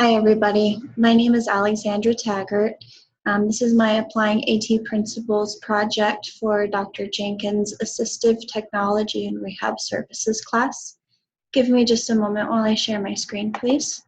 Hi, everybody. My name is Alexandra Taggart. This is my Applying AT Principles project for Dr. Jenkins' Assistive Technology and Rehab Services class. Give me just a moment while I share my screen, please.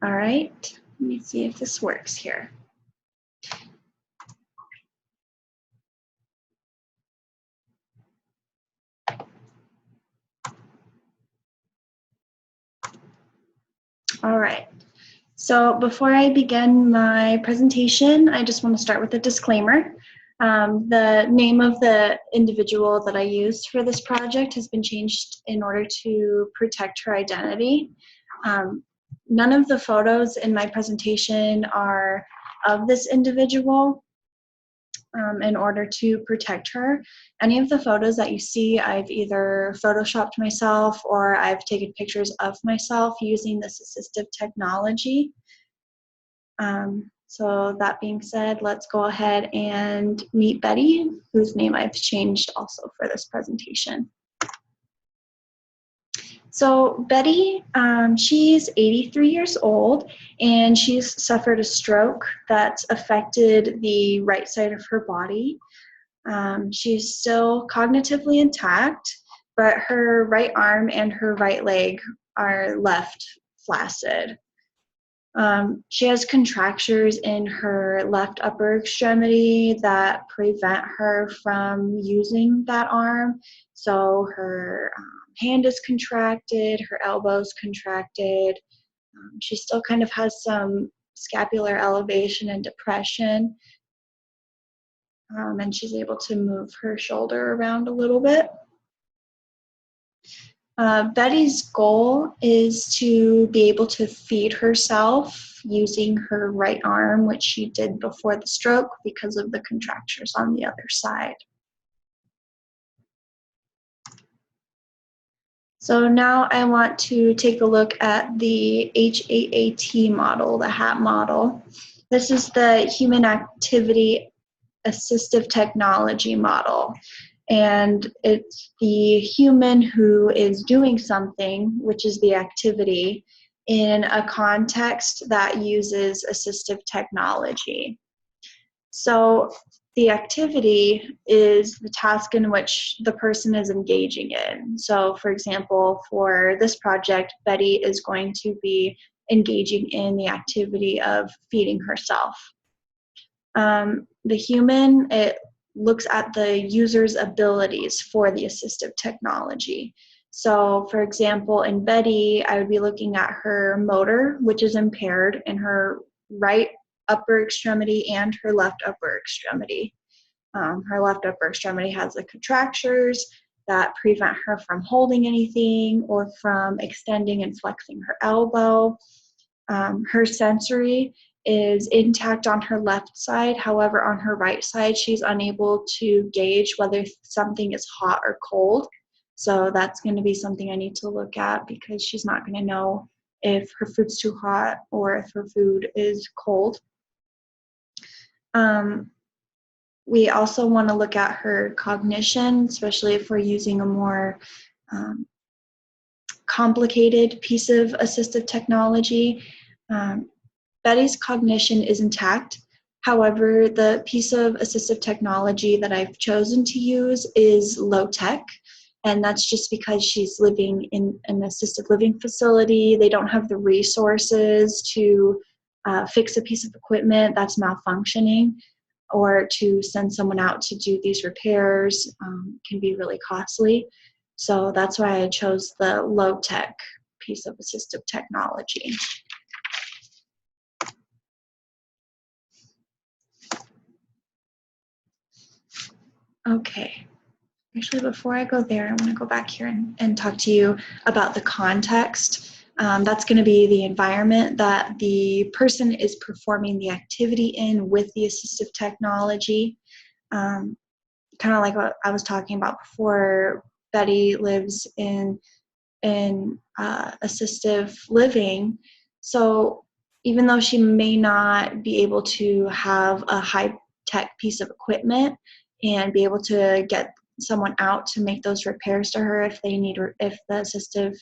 All right, let me see if this works here. All right, so before I begin my presentation, I just want to start with a disclaimer. The name of the individual that I used for this project has been changed in order to protect her identity. None of the photos in my presentation are of this individual in order to protect her. Any of the photos that you see, I've either photoshopped myself or I've taken pictures of myself using this assistive technology. So that being said, let's go ahead and meet Betty, whose name I've changed also for this presentation. So Betty, she's 83 years old, and she's suffered a stroke that's affected the right side of her body. She's still cognitively intact, but her right arm and her right leg are left flaccid. She has contractures in her left upper extremity that prevent her from using that arm. So her hand is contracted, her elbow's contracted. She still kind of has some scapular elevation and depression. And she's able to move her shoulder around a little bit. Betty's goal is to be able to feed herself using her right arm, which she did before the stroke because of the contractures on the other side. So now I want to take a look at the HAAT model, the HAT model. This is the Human Activity Assistive Technology model. And it's the human who is doing something, which is the activity, in a context that uses assistive technology. So the activity is the task in which the person is engaging in. So for example, for this project, Betty is going to be engaging in the activity of feeding herself. The human, it looks at the user's abilities for the assistive technology. So for example, in Betty, I would be looking at her motor, which is impaired in her right upper extremity and her left upper extremity. Her left upper extremity has the contractures that prevent her from holding anything or from extending and flexing her elbow. Her sensory is intact on her left side. However, on her right side, she's unable to gauge whether something is hot or cold. So that's going to be something I need to look at because she's not going to know if her food's too hot or if her food is cold. We also want to look at her cognition, especially if we're using a more complicated piece of assistive technology. Betty's cognition is intact. However, the piece of assistive technology that I've chosen to use is low tech, and that's just because she's living in an assisted living facility. They don't have the resources to fix a piece of equipment that's malfunctioning, or to send someone out to do these repairs can be really costly. So that's why I chose the low tech piece of assistive technology. Okay, actually before I go there, I want to go back here and talk to you about the context. That's going to be the environment that the person is performing the activity in with the assistive technology. Kind of like what I was talking about before, Betty lives in assistive living. So even though she may not be able to have a high-tech piece of equipment and be able to get someone out to make those repairs to her if they need, if the assistive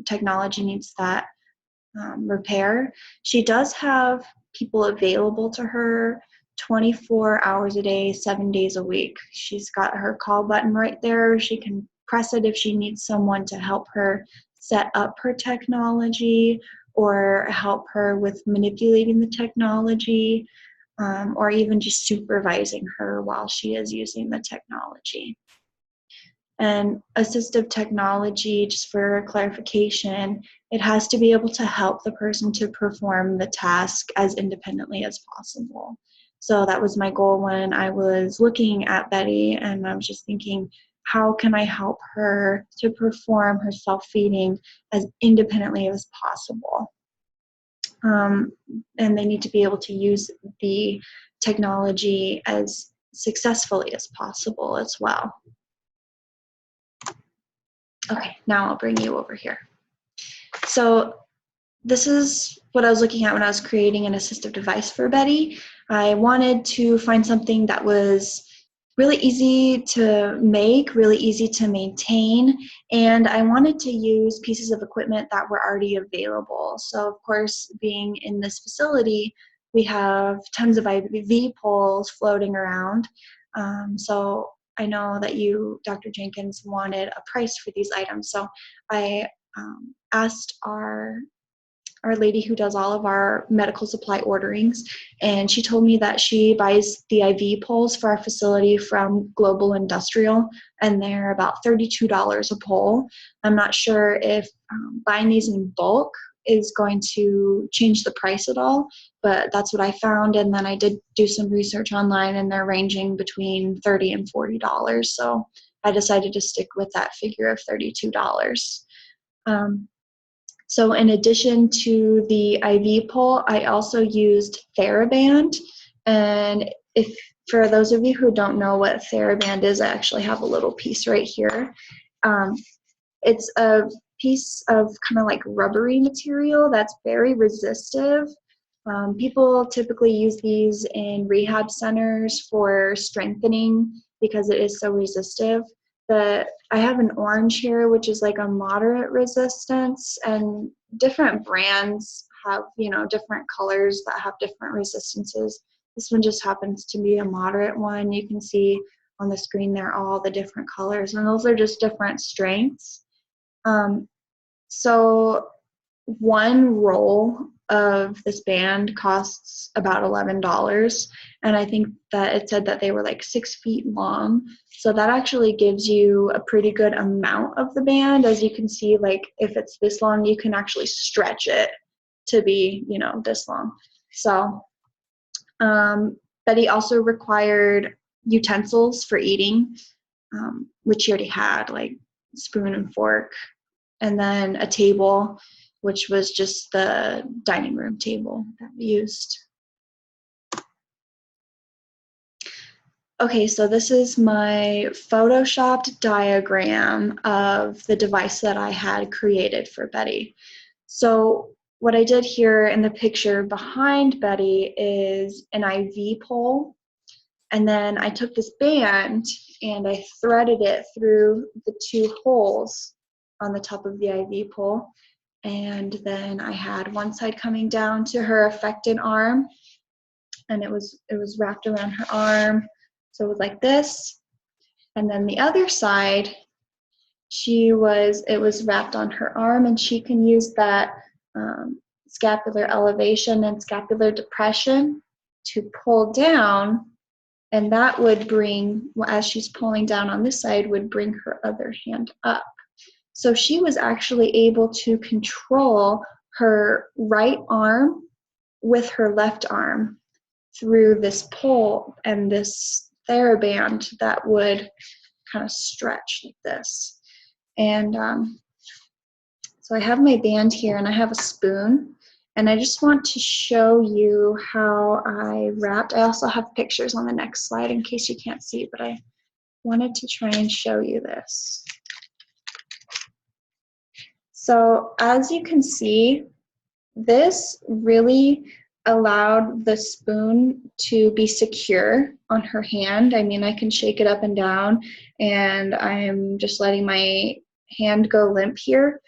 technology needs that repair. She does have people available to her 24 hours a day, 7 days a week. She's got her call button right there. She can press it if she needs someone to help her set up her technology or help her with manipulating the technology, or even just supervising her while she is using the technology. And assistive technology, just for clarification, it has to be able to help the person to perform the task as independently as possible. So that was my goal when I was looking at Betty, and I was just thinking, how can I help her to perform her self-feeding as independently as possible? And they need to be able to use the technology as successfully as possible as well. Okay, now I'll bring you over here. So this is what I was looking at when I was creating an assistive device for Betty. I wanted to find something that was really easy to make, really easy to maintain, and I wanted to use pieces of equipment that were already available. So of course, being in this facility, we have tons of IV poles floating around. So I know that you, Dr. Jenkins, wanted a price for these items. So I asked our lady who does all of our medical supply orderings, and she told me that she buys the IV poles for our facility from Global Industrial, and they're about $32 a pole. I'm not sure if buying these in bulk is going to change the price at all, but that's what I found. And then I did do some research online, and they're ranging between $30 and $40. So I decided to stick with that figure of $32. So in addition to the IV pole, I also used TheraBand. And if for those of you who don't know what TheraBand is, I actually have a little piece right here. It's a piece of kind of like rubbery material that's very resistive. People typically use these in rehab centers for strengthening because it is so resistive. I have an orange here, which is like a moderate resistance, and different brands have, different colors that have different resistances. This one just happens to be a moderate one. You can see on the screen there all the different colors, and those are just different strengths. So one roll of this band costs about $11, and I think that it said that they were like 6 feet long. So that actually gives you a pretty good amount of the band. As you can see, like if it's this long, you can actually stretch it to be, this long. So Betty also required utensils for eating, which she already had, like spoon and fork, and then a table, which was just the dining room table that we used. Okay, so this is my photoshopped diagram of the device that I had created for Betty. So what I did here in the picture behind Betty is an IV pole, and then I took this band and I threaded it through the 2 holes on the top of the IV pole. And then I had one side coming down to her affected arm, and it was wrapped around her arm. So it was like this. And then the other side, it was wrapped on her arm, and she can use that scapular elevation and scapular depression to pull down, and that would bring, as she's pulling down on this side, would bring her other hand up. So she was actually able to control her right arm with her left arm through this pole and this TheraBand that would kind of stretch like this. And so I have my band here, and I have a spoon, and I just want to show you how I wrapped. I also have pictures on the next slide in case you can't see, but I wanted to try and show you this. So as you can see, this really allowed the spoon to be secure on her hand. I mean, I can shake it up and down, and I'm just letting my hand go limp here.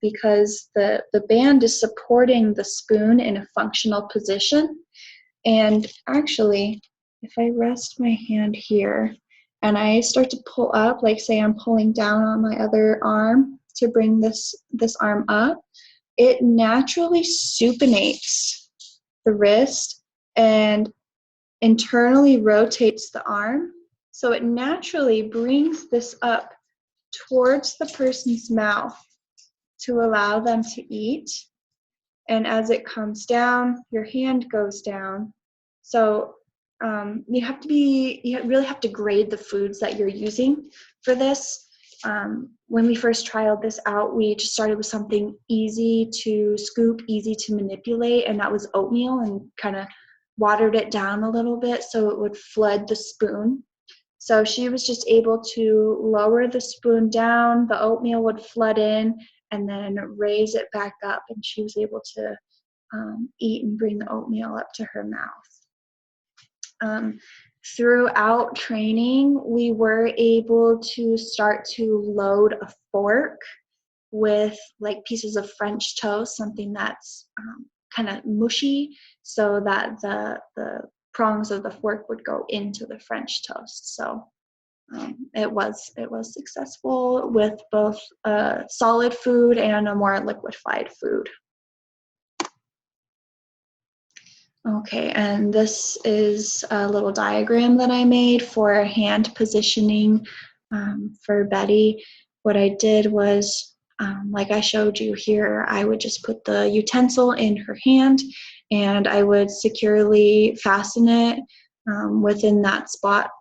because the band is supporting the spoon in a functional position. And actually, if I rest my hand here and I start to pull up, like say I'm pulling down on my other arm to bring this arm up, it naturally supinates the wrist and internally rotates the arm. So it naturally brings this up towards the person's mouth to allow them to eat. And as it comes down, your hand goes down. So you really have to grade the foods that you're using for this. When we first trialed this out, we just started with something easy to scoop, easy to manipulate, and that was oatmeal, and kind of watered it down a little bit so it would flood the spoon. So she was just able to lower the spoon down, the oatmeal would flood in, and then raise it back up, and she was able to eat and bring the oatmeal up to her mouth. Throughout training, we were able to start to load a fork with like pieces of French toast, something that's kind of mushy, so that the prongs of the fork would go into the French toast. So it was successful with both solid food and a more liquefied food. Okay, and this is a little diagram that I made for hand positioning for Betty. What I did was, like I showed you here, I would just put the utensil in her hand and I would securely fasten it within that spot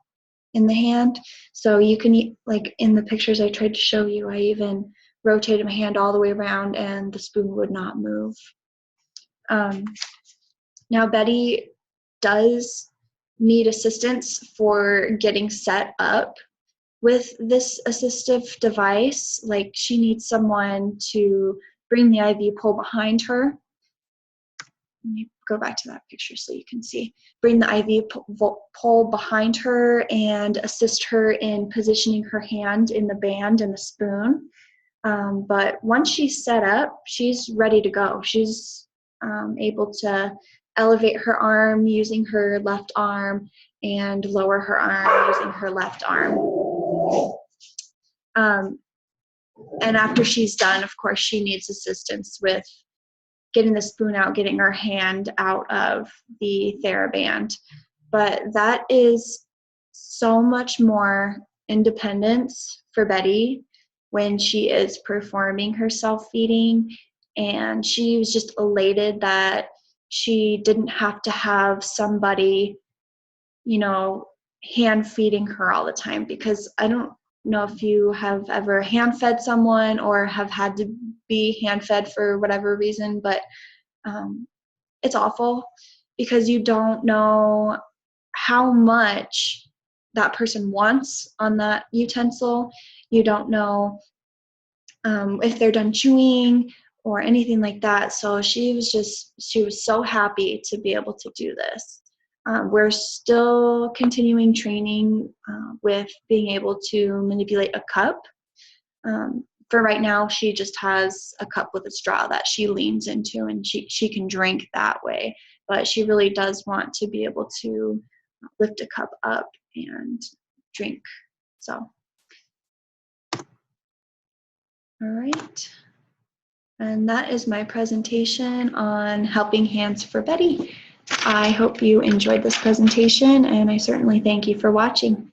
in the hand. So you can, like in the pictures I tried to show you, I even rotated my hand all the way around and the spoon would not move. Now Betty does need assistance for getting set up with this assistive device. Like she needs someone to bring the IV pole behind her. Let me go back to that picture so you can see. Bring the IV pole behind her and assist her in positioning her hand in the band and the spoon. But once she's set up, she's ready to go. She's able to elevate her arm using her left arm and lower her arm using her left arm. And after she's done, of course, she needs assistance with getting the spoon out, getting her hand out of the TheraBand. But that is so much more independence for Betty when she is performing her self-feeding. And she was just elated that she didn't have to have somebody, hand feeding her all the time, because I don't know if you have ever hand fed someone or have had to be hand fed for whatever reason, but it's awful because you don't know how much that person wants on that utensil. You don't know if they're done chewing or anything like that. So she was so happy to be able to do this. We're still continuing training with being able to manipulate a cup. For right now, she just has a cup with a straw that she leans into, and she can drink that way. But she really does want to be able to lift a cup up and drink. So, all right. And that is my presentation on Helping Hands for Betty. I hope you enjoyed this presentation, and I certainly thank you for watching.